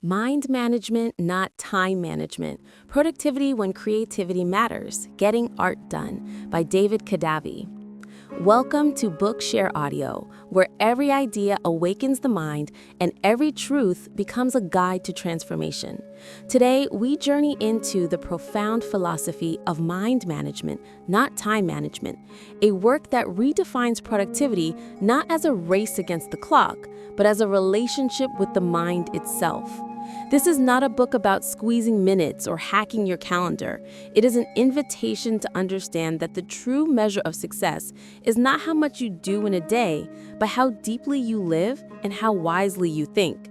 Mind management, not time management. Productivity when creativity matters. Getting Art Done by David Kadavy. Welcome to Bookshare Audio, where every idea awakens the mind and every truth becomes a guide to transformation. Today, we journey into the profound philosophy of mind management, not time management, a work that redefines productivity not as a race against the clock, but as a relationship with the mind itself. This is not a book about squeezing minutes or hacking your calendar. It is an invitation to understand that the true measure of success is not how much you do in a day, but how deeply you live and how wisely you think.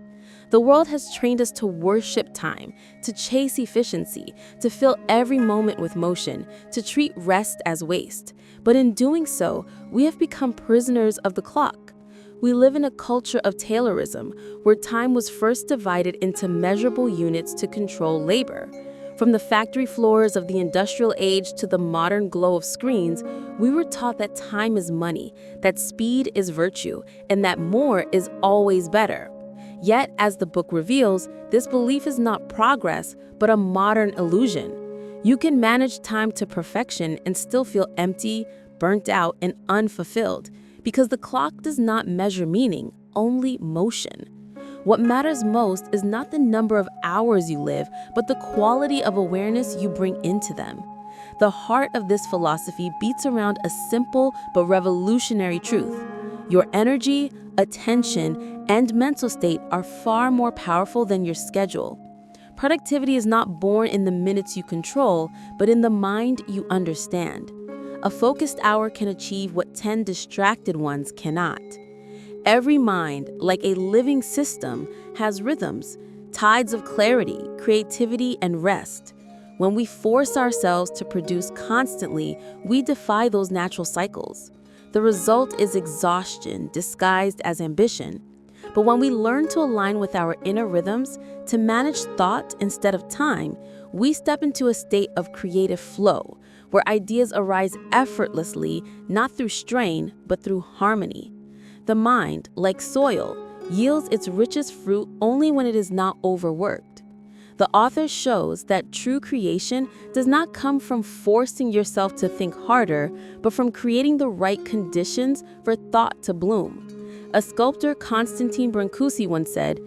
The world has trained us to worship time, to chase efficiency, to fill every moment with motion, to treat rest as waste. But in doing so, we have become prisoners of the clock. We live in a culture of Taylorism, where time was first divided into measurable units to control labor. From the factory floors of the industrial age to the modern glow of screens, we were taught that time is money, that speed is virtue, and that more is always better. Yet, as the book reveals, this belief is not progress, but a modern illusion. You can manage time to perfection and still feel empty, burnt out, and unfulfilled. Because the clock does not measure meaning, only motion. What matters most is not the number of hours you live, but the quality of awareness you bring into them. The heart of this philosophy beats around a simple but revolutionary truth. Your energy, attention, and mental state are far more powerful than your schedule. Productivity is not born in the minutes you control, but in the mind you understand. A focused hour can achieve what 10 distracted ones cannot. Every mind, like a living system, has rhythms, tides of clarity, creativity, and rest. When we force ourselves to produce constantly, we defy those natural cycles. The result is exhaustion disguised as ambition. But when we learn to align with our inner rhythms, to manage thought instead of time, we step into a state of creative flow, where ideas arise effortlessly, not through strain, but through harmony. The mind, like soil, yields its richest fruit only when it is not overworked. The author shows that true creation does not come from forcing yourself to think harder, but from creating the right conditions for thought to bloom. A sculptor, Konstantin Brancusi, once said,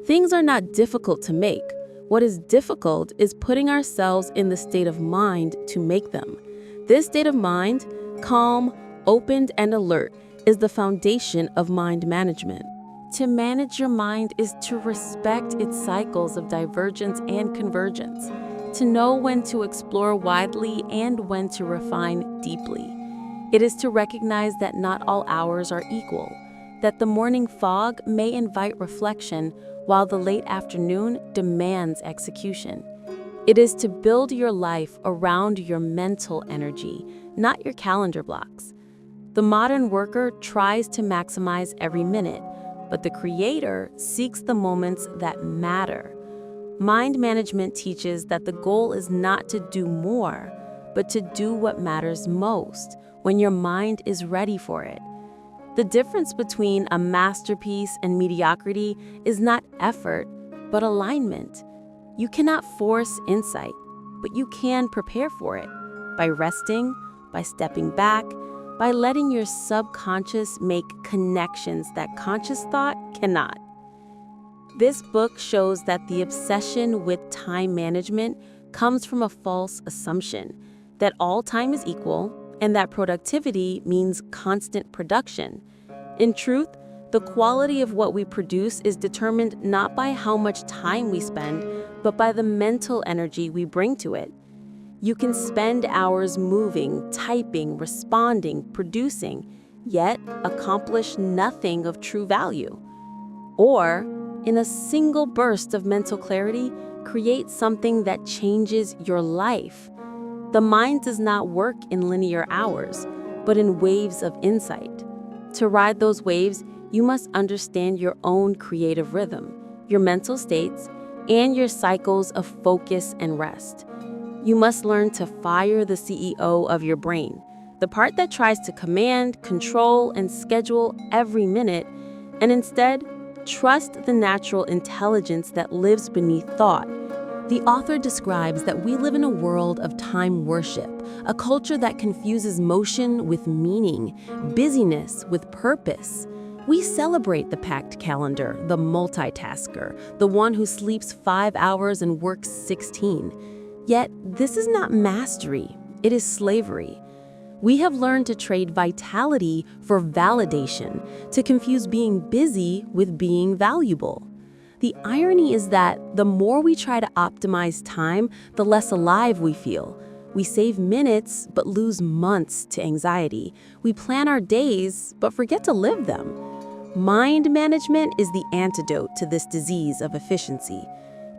"Things are not difficult to make. What is difficult is putting ourselves in the state of mind to make them." This state of mind, calm, open, and alert, is the foundation of mind management. To manage your mind is to respect its cycles of divergence and convergence, to know when to explore widely and when to refine deeply. It is to recognize that not all hours are equal, that the morning fog may invite reflection, while the late afternoon demands execution. It is to build your life around your mental energy, not your calendar blocks. The modern worker tries to maximize every minute, but the creator seeks the moments that matter. Mind management teaches that the goal is not to do more, but to do what matters most when your mind is ready for it. The difference between a masterpiece and mediocrity is not effort, but alignment. You cannot force insight, but you can prepare for it by resting, by stepping back, by letting your subconscious make connections that conscious thought cannot. This book shows that the obsession with time management comes from a false assumption that all time is equal and that productivity means constant production. In truth, the quality of what we produce is determined not by how much time we spend, but by the mental energy we bring to it. You can spend hours moving, typing, responding, producing, yet accomplish nothing of true value. Or, in a single burst of mental clarity, create something that changes your life. The mind does not work in linear hours, but in waves of insight. To ride those waves, you must understand your own creative rhythm, your mental states, and your cycles of focus and rest. You must learn to fire the CEO of your brain, the part that tries to command, control, and schedule every minute, and instead Trust the natural intelligence that lives beneath thought. The author describes that we live in a world of time worship, a culture that confuses motion with meaning, busyness with purpose. We celebrate the packed calendar, the multitasker, the one who sleeps 5 hours and works 16. Yet, this is not mastery, it is slavery. We have learned to trade vitality for validation, to confuse being busy with being valuable. The irony is that the more we try to optimize time, the less alive we feel. We save minutes but lose months to anxiety. We plan our days but forget to live them. Mind management is the antidote to this disease of efficiency.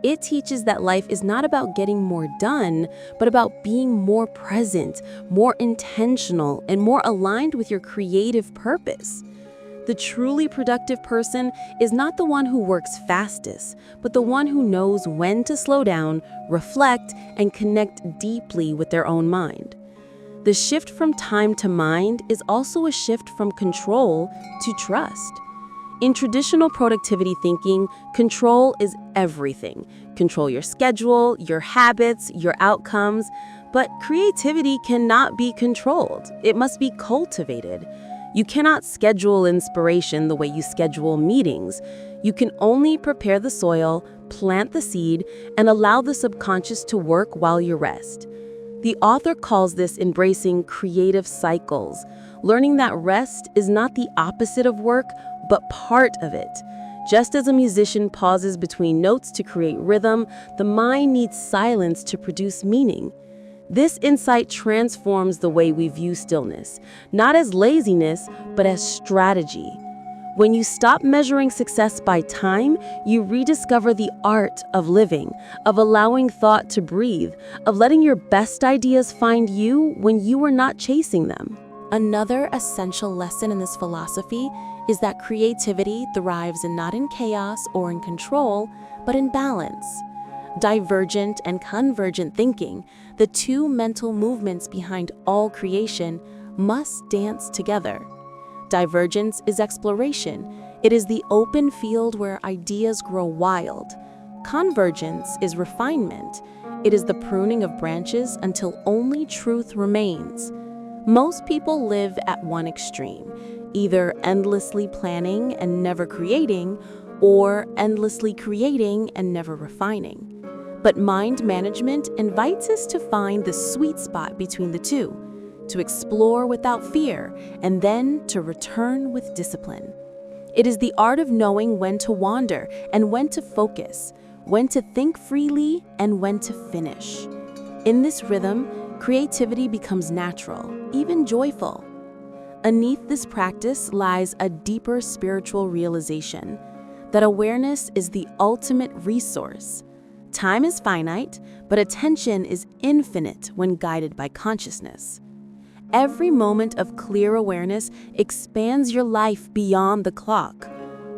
It teaches that life is not about getting more done, but about being more present, more intentional, and more aligned with your creative purpose. The truly productive person is not the one who works fastest, but the one who knows when to slow down, reflect, and connect deeply with their own mind. The shift from time to mind is also a shift from control to trust. In traditional productivity thinking, control is everything. Control your schedule, your habits, your outcomes. But creativity cannot be controlled. It must be cultivated. You cannot schedule inspiration the way you schedule meetings. You can only prepare the soil, plant the seed, and allow the subconscious to work while you rest. The author calls this embracing creative cycles, learning that rest is not the opposite of work, but part of it. Just as a musician pauses between notes to create rhythm, the mind needs silence to produce meaning. This insight transforms the way we view stillness, not as laziness, but as strategy. When you stop measuring success by time, you rediscover the art of living, of allowing thought to breathe, of letting your best ideas find you when you are not chasing them. Another essential lesson in this philosophy is that creativity thrives not in chaos or in control, but in balance. Divergent and convergent thinking, the two mental movements behind all creation, must dance together. Divergence is exploration. It is the open field where ideas grow wild. Convergence is refinement. It is the pruning of branches until only truth remains. Most people live at one extreme, either endlessly planning and never creating, or endlessly creating and never refining. But mind management invites us to find the sweet spot between the two, to explore without fear, and then to return with discipline. It is the art of knowing when to wander and when to focus, when to think freely and when to finish. In this rhythm, creativity becomes natural, even joyful. Beneath this practice lies a deeper spiritual realization that awareness is the ultimate resource. Time is finite, but attention is infinite when guided by consciousness. Every moment of clear awareness expands your life beyond the clock.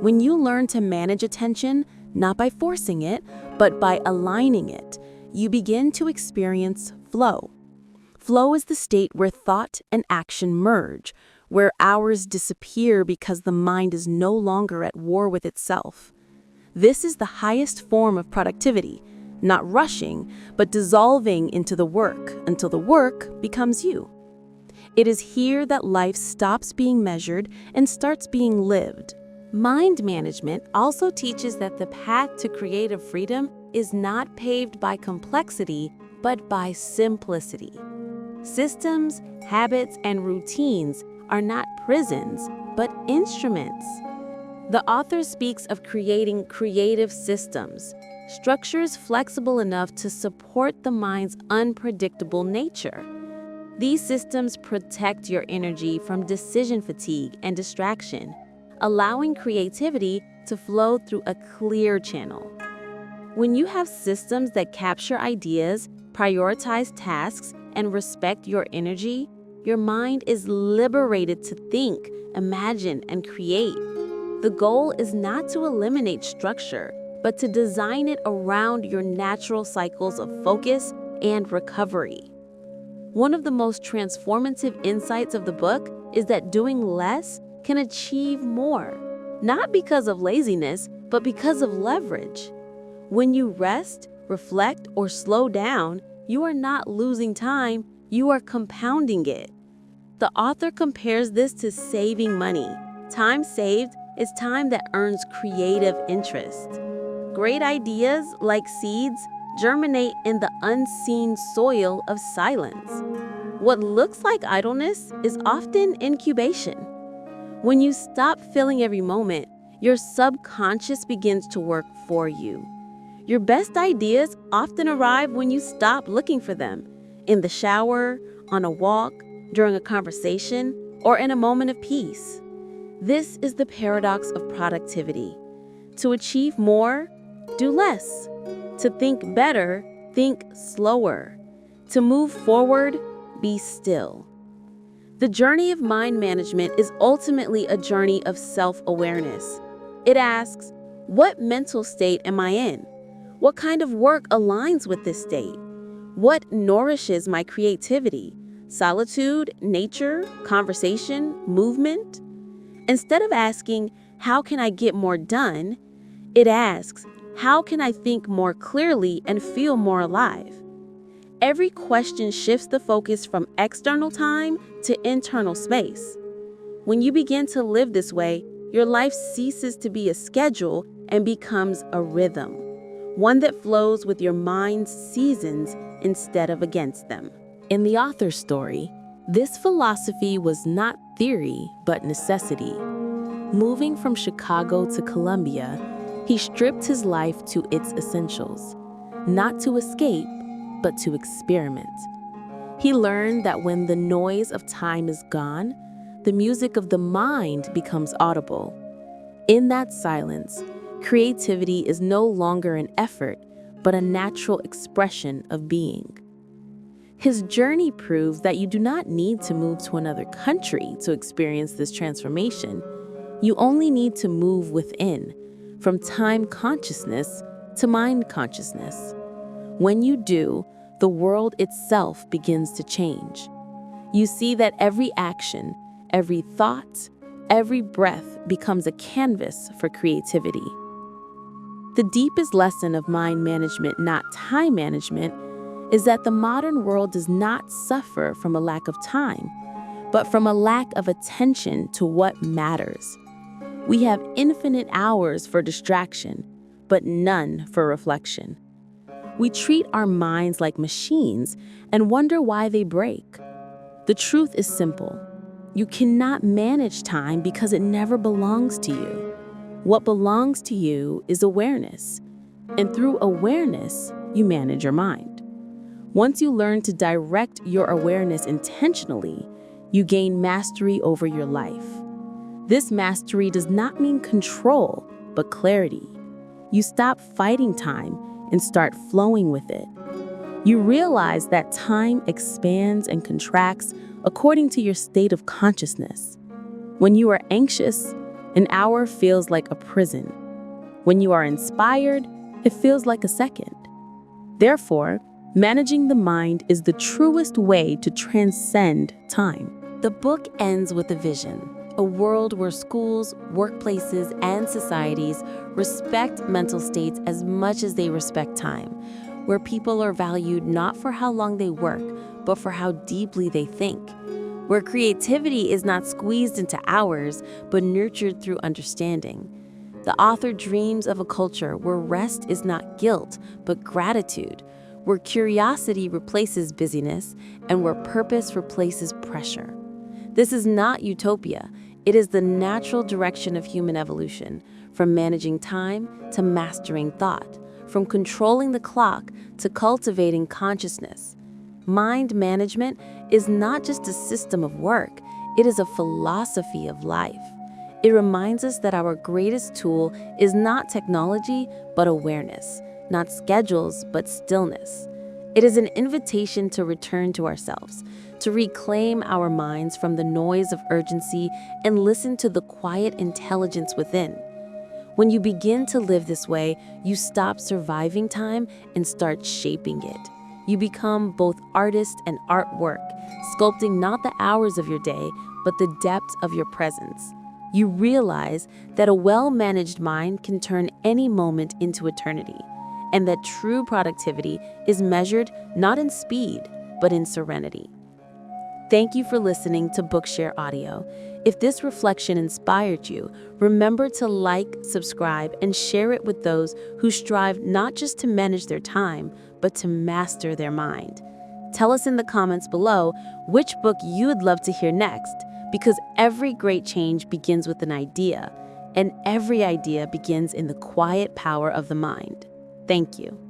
When you learn to manage attention, not by forcing it, but by aligning it, you begin to experience flow. Flow is the state where thought and action merge, where hours disappear because the mind is no longer at war with itself. This is the highest form of productivity, not rushing, but dissolving into the work until the work becomes you. It is here that life stops being measured and starts being lived. Mind management also teaches that the path to creative freedom is not paved by complexity, but by simplicity. Systems, habits, and routines are not prisons, but instruments. The author speaks of creating creative systems, structures flexible enough to support the mind's unpredictable nature. These systems protect your energy from decision fatigue and distraction, allowing creativity to flow through a clear channel. When you have systems that capture ideas, prioritize tasks, and respect your energy, your mind is liberated to think, imagine, and create. The goal is not to eliminate structure, but to design it around your natural cycles of focus and recovery. One of the most transformative insights of the book is that doing less can achieve more. not because of laziness, but because of leverage. When you rest, reflect, or slow down, you are not losing time, you are compounding it. The author compares this to saving money. Time saved is time that earns creative interest. Great ideas, like seeds, germinate in the unseen soil of silence. What looks like idleness is often incubation. When you stop filling every moment, your subconscious begins to work for you. Your best ideas often arrive when you stop looking for them, in the shower, on a walk, during a conversation, or in a moment of peace. This is the paradox of productivity. To achieve more, do less. To think better, think slower. To move forward, be still. The journey of mind management is ultimately a journey of self-awareness. It asks, what mental state am I in? What kind of work aligns with this state? What nourishes my creativity? Solitude, nature, conversation, movement? Instead of asking, how can I get more done? It asks, how can I think more clearly and feel more alive? Every question shifts the focus from external time to internal space. When you begin to live this way, your life ceases to be a schedule and becomes a rhythm, one that flows with your mind's seasons instead of against them. In the author's story, this philosophy was not theory, but necessity. Moving from Chicago to Columbia, he stripped his life to its essentials, not to escape, but to experiment. He learned that when the noise of time is gone, the music of the mind becomes audible. In that silence, creativity is no longer an effort, but a natural expression of being. His journey proves that you do not need to move to another country to experience this transformation. You only need to move within, from time consciousness to mind consciousness. When you do, the world itself begins to change. You see that every action, every thought, every breath becomes a canvas for creativity. The deepest lesson of mind management, not time management, is that the modern world does not suffer from a lack of time, but from a lack of attention to what matters. We have infinite hours for distraction, but none for reflection. We treat our minds like machines and wonder why they break. The truth is simple. You cannot manage time because it never belongs to you. What belongs to you is awareness, and through awareness, you manage your mind. Once you learn to direct your awareness intentionally, you gain mastery over your life. This mastery does not mean control, but clarity. You stop fighting time and start flowing with it. You realize that time expands and contracts according to your state of consciousness. When you are anxious, an hour feels like a prison. When you are inspired, it feels like a second. Therefore, managing the mind is the truest way to transcend time. The book ends with a vision. A world where schools, workplaces, and societies respect mental states as much as they respect time, where people are valued not for how long they work, but for how deeply they think, where creativity is not squeezed into hours, but nurtured through understanding. The author dreams of a culture where rest is not guilt, but gratitude, where curiosity replaces busyness, and where purpose replaces pressure. This is not utopia. It is the natural direction of human evolution, from managing time to mastering thought, from controlling the clock to cultivating consciousness. Mind management is not just a system of work, it is a philosophy of life. It reminds us that our greatest tool is not technology, but awareness, not schedules, but stillness. It is an invitation to return to ourselves, to reclaim our minds from the noise of urgency and listen to the quiet intelligence within. When you begin to live this way, you stop surviving time and start shaping it. You become both artist and artwork, sculpting not the hours of your day, but the depth of your presence. you realize that a well-managed mind can turn any moment into eternity, and that true productivity is measured not in speed, but in serenity. Thank you for listening to Bookshare Audio. If this reflection inspired you, remember to like, subscribe, and share it with those who strive not just to manage their time, but to master their mind. Tell us in the comments below which book you would love to hear next, because every great change begins with an idea, and every idea begins in the quiet power of the mind. Thank you.